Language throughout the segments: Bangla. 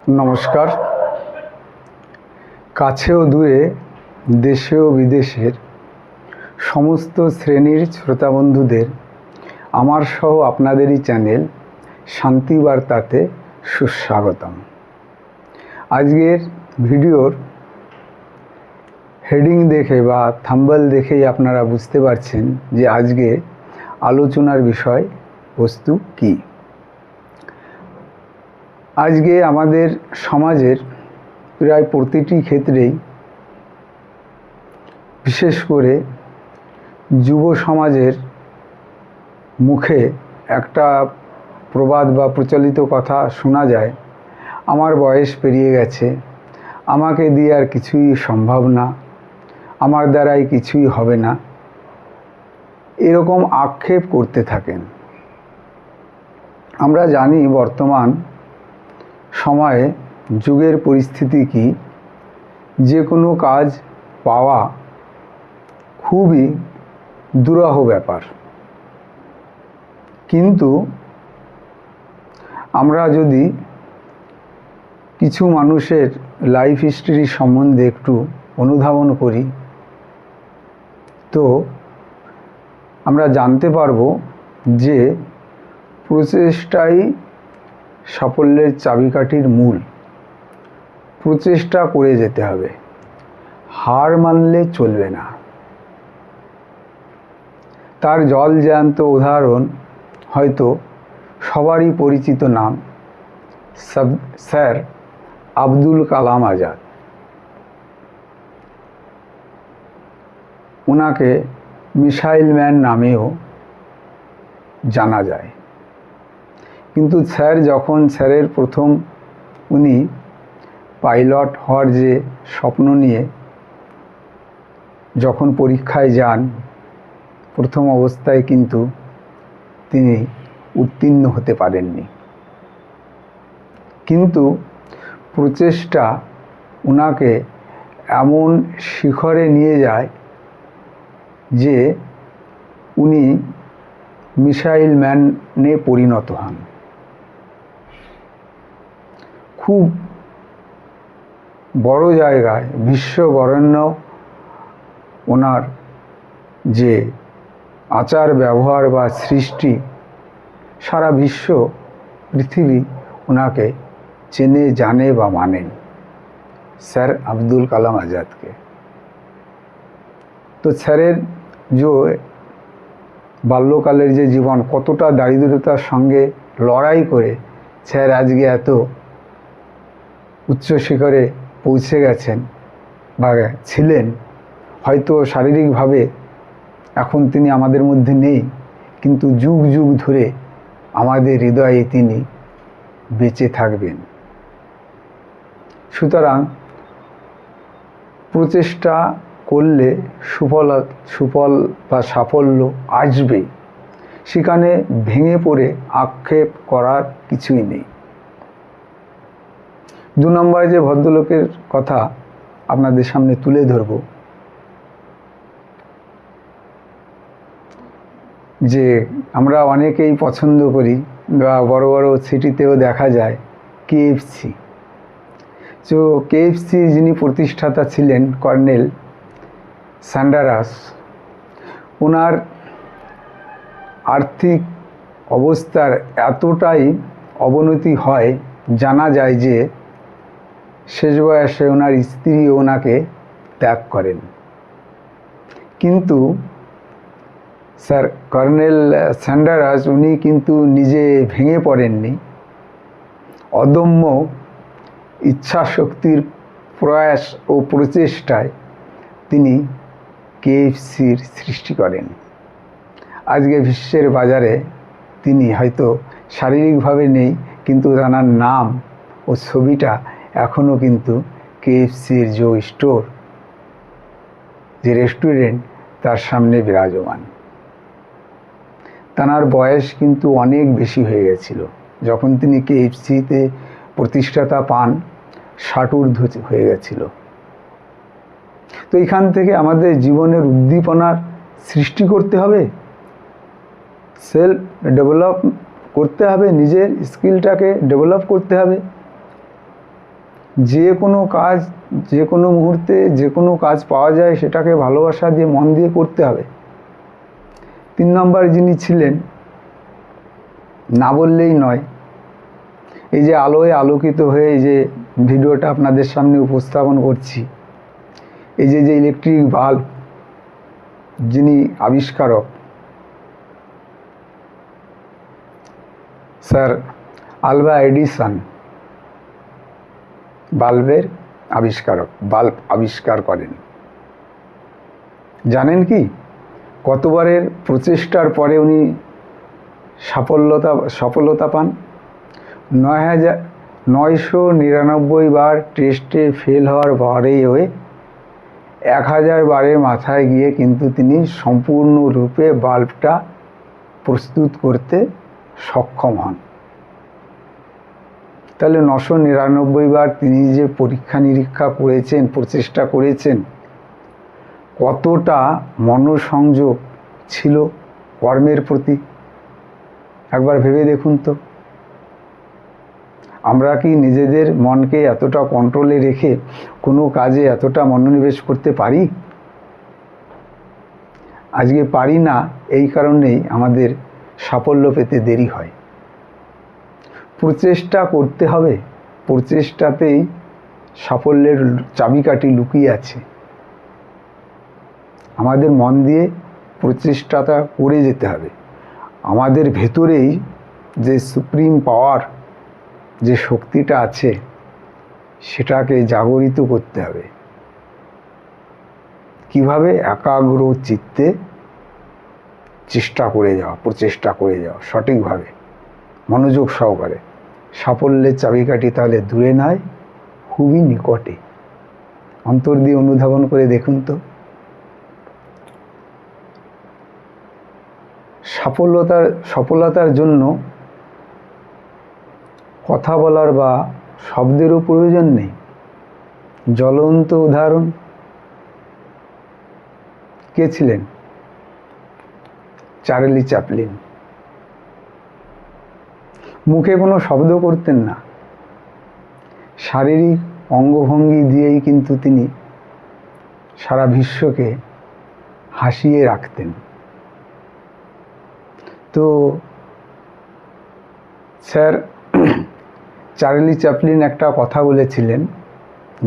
নমস্কার। কাছে ও দূরে, দেশে ও বিদেশের সমস্ত শ্রেণীর শ্রোতা বন্ধুদের আমার সহ আপনাদেরই চ্যানেল শান্তিবার্তাতে সুস্বাগতম। আজকের ভিডিওর হেডিং দেখে বা থাম্বনেল দেখেই আপনারা বুঝতে পারছেন যে আজকে আলোচনার বিষয় বস্তু কী। আজকে আমাদের সমাজের প্রায় প্রতিটি ক্ষেত্রেই, বিশেষ করে যুব সমাজের মুখে একটা প্রবাদ বা প্রচলিত কথা শোনা যায়, আমার বয়স পেরিয়ে গেছে, আমাকে দিয়ে আর কিছুই সম্ভব না, আমার দ্বারাই কিছুই হবে না, এরকম আক্ষেপ করতে থাকেন। আমরা জানি বর্তমান সময়ে যুগের পরিস্থিতি কি, যে কোনো কাজ পাওয়া খুবই দুরূহ ব্যাপার। কিন্তু আমরা যদি কিছু মানুষের লাইফ হিস্ট্রি সম্বন্ধে একটু অনুধাবন করি, তো আমরা জানতে পারবো যে প্রচেষ্টাই সাফল্যের চাবিকাঠির মূল। প্রচেষ্টা করে যেতে হবে, হার মানলে চলবে না। তার জলজ্যান্ত উদাহরণ হয়তো সবারই পরিচিত নাম, স্যার আব্দুল কালাম আজাদ। ওনাকে মিসাইল ম্যান নামেও জানা যায়। কিন্তু স্যারের প্রথম উনি পাইলট হওয়ার যে স্বপ্ন নিয়ে যখন পরীক্ষায় যান, প্রথম অবস্থায় কিন্তু তিনি উত্তীর্ণ হতে পারেননি। কিন্তু প্রচেষ্টা ওনাকে এমন শিখরে নিয়ে যায় যে উনি মিসাইল ম্যানে পরিণত হন। খুব বড় জায়গায়, বিশ্ববরেণ্য ওনার যে আচার ব্যবহার বা সৃষ্টি, সারা বিশ্ব পৃথিবী ওনাকে চেনে, জানে বা মানেন, স্যার আব্দুল কালাম আজাদকে। তো স্যারের যে বাল্যকালের যে জীবন, কতটা দারিদ্রতার সঙ্গে লড়াই করে স্যার আজকে এত উচ্চ শিখরে পৌঁছে গেছেন বা ছিলেন। হয়তো শারীরিকভাবে এখন তিনি আমাদের মধ্যে নেই, কিন্তু যুগ যুগ ধরে আমাদের হৃদয়ে তিনি বেঁচে থাকবেন। সুতরাং প্রচেষ্টা করলে সুফল বা সাফল্য আসবে, সেখানে ভেঙে পড়ে আক্ষেপ করার কিছুই নেই। 2 নম্বরে যে ভদ্রলোকের কথা আপনাদের সামনে তুলে ধরব, যে আমরা অনেকেই পছন্দ করি বা বড় বড় সিটিতেও দেখা যায় কেএফসি। তো কেএফসি যিনি প্রতিষ্ঠাতা ছিলেন কর্নেল স্যান্ডারাস, ওনার আর্থিক অবস্থার এতটাই অবনতি হয়, জানা যায় যে শেষ বয়সে ওনার স্ত্রী ওনাকে ত্যাগ করেন। কিন্তু স্যার কর্নেল স্যান্ডারাস উনি কিন্তু নিজে ভেঙে পড়েননি। অদম্য ইচ্ছাশক্তির প্রয়াস ও প্রচেষ্টায় তিনি কেএফসির সৃষ্টি করেন। আজকে বিশ্বের বাজারে তিনি হয়তো শারীরিকভাবে নেই, কিন্তু তার নাম ও ছবিটা এখনও কিন্তু কেএফসির যে স্টোর, যে রেস্টুরেন্ট, তার সামনে বিরাজমান। তার বয়স কিন্তু অনেক বেশি হয়ে গেছিল যখন তিনি কেএফসিতে প্রতিষ্ঠাতা পান, 60 ঊর্ধ্ব হয়ে গেছিল। তো এখান থেকে আমাদের জীবনের উদ্দীপনার সৃষ্টি করতে হবে, সেলফ ডেভেলপ করতে হবে, নিজের স্কিলটাকে ডেভেলপ করতে হবে। যে কোনো কাজ, যে কোনো মুহূর্তে যে কোনো কাজ পাওয়া যায় সেটাকে ভালোবাসা দিয়ে মন দিয়ে করতে হবে। 3 নম্বর যিনি ছিলেন, না বললেই নয়, এই যে আলোয় আলোকিত হয়ে এই যে ভিডিওটা আপনাদের সামনে উপস্থাপন করছি, এই যে ইলেকট্রিক বাল্ব যিনি আবিষ্কারক, স্যার আলভা এডিসন বাল্বের আবিষ্কারক, বাল্ব আবিষ্কার করেন। জানেন কি কতবারের প্রচেষ্টার পরে উনি সফলতা পান? 999 বার টেস্টে ফেল হওয়ার পরেও 1000 বারের মাথায় গিয়ে কিন্তু তিনি সম্পূর্ণরূপে বাল্বটা প্রস্তুত করতে সক্ষম হন। তাহলে 999 বার তিনি যে পরীক্ষা নিরীক্ষা করেছেন, প্রচেষ্টা করেছেন, কতটা মনোসংযোগ ছিল কর্মের প্রতি একবার ভেবে দেখুন তো। আমরা কি নিজেদের মনকে এতটা কন্ট্রোলে রেখে কোনো কাজে এতটা মনোনিবেশ করতে পারি? আজকে পারি না, এই কারণেই আমাদের সাফল্য পেতে দেরি হয়। প্রচেষ্টা করতে হবে, প্রচেষ্টাতেই সাফল্যের চাবিকাঠি লুকিয়ে আছে। আমাদের মন দিয়ে প্রচেষ্টাটা করে যেতে হবে। আমাদের ভেতরেই যে সুপ্রিম পাওয়ার, যে শক্তিটা আছে, সেটাকে জাগরিত করতে হবে। কিভাবে? একাগ্র চিত্তে চেষ্টা করে যাওয়া, প্রচেষ্টা করে যাওয়া সঠিকভাবে, মনোযোগ সহকারে। সাফল্যের চাবিকাঠি তাহলে দূরে নয়, খুবই নিকটে। অন্তর দিয়ে অনুধাবন করে দেখুন তো। সফলতার জন্য কথা বলার বা শব্দেরও প্রয়োজন নেই। জ্বলন্ত উদাহরণ কে ছিলেন? Charlie Chaplin. মুখে কোনো শব্দ করতেন না, শারীরিক অঙ্গভঙ্গি দিয়েই কিন্তু তিনি সারা বিশ্বকে হাসিয়ে রাখতেন। তো স্যার চার্লি চ্যাপলিন একটা কথা বলেছিলেন,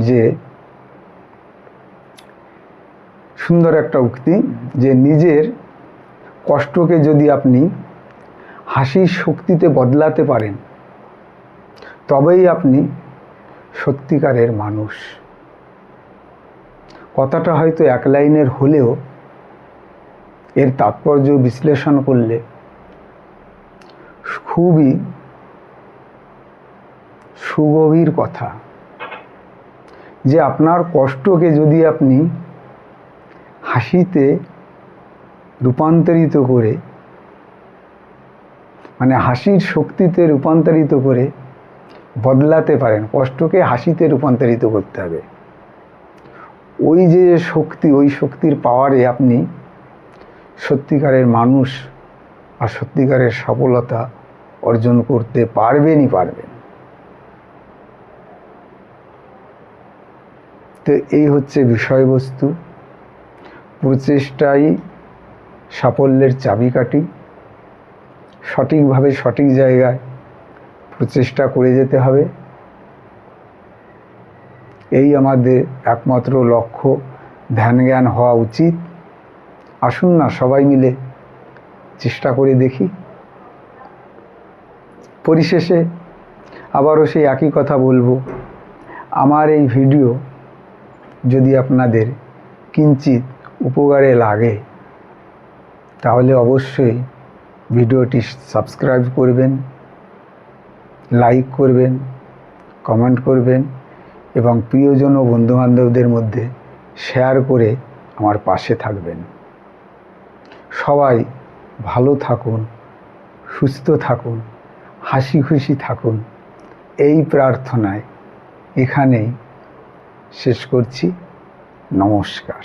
যে সুন্দর একটা উক্তি, যে নিজের কষ্টকে যদি আপনি হাসির শক্তিতে বদলাতে পারেন, তবেই আপনি সত্যিকারের মানুষ। কথাটা হয়তো এক লাইনের হলেও এর তাৎপর্য বিশ্লেষণ করলে খুবই সুগভীর কথা। যে আপনার কষ্টকে যদি আপনি হাসিতে রূপান্তরিত করে, মানে হাসির শক্তিতে রূপান্তরিত করে বদলাতে পারেন, কষ্টকে হাসিতে রূপান্তরিত করতে হবে। ওই যে শক্তি, ওই শক্তির পাওয়ারে আপনি সত্যিকারের মানুষ আর সত্যিকারের সফলতা অর্জন করতে পারবেনই পারবেন। তো এই হচ্ছে বিষয়বস্তু। প্রচেষ্টাই সাফল্যের চাবিকাঠি। সঠিকভাবে সঠিক জায়গায় প্রচেষ্টা করে যেতে হবে, এই আমাদের একমাত্র লক্ষ্য, ধ্যান জ্ঞান হওয়া উচিত। আসুন না সবাই মিলে চেষ্টা করে দেখি। পরিশেষে আবারও সেই একই কথা বলবো, আমার এই ভিডিও যদি আপনাদের কিঞ্চিত উপকারে লাগে তাহলে অবশ্যই ভিডিওটি সাবস্ক্রাইব করবেন, লাইক করবেন, কমেন্ট করবেন এবং প্রিয়জন ও বন্ধুবান্ধবদের মধ্যে শেয়ার করে আমার পাশে থাকবেন। সবাই ভালো থাকুন, সুস্থ থাকুন, হাসি খুশি থাকুন, এই প্রার্থনায় এখানেই শেষ করছি। নমস্কার।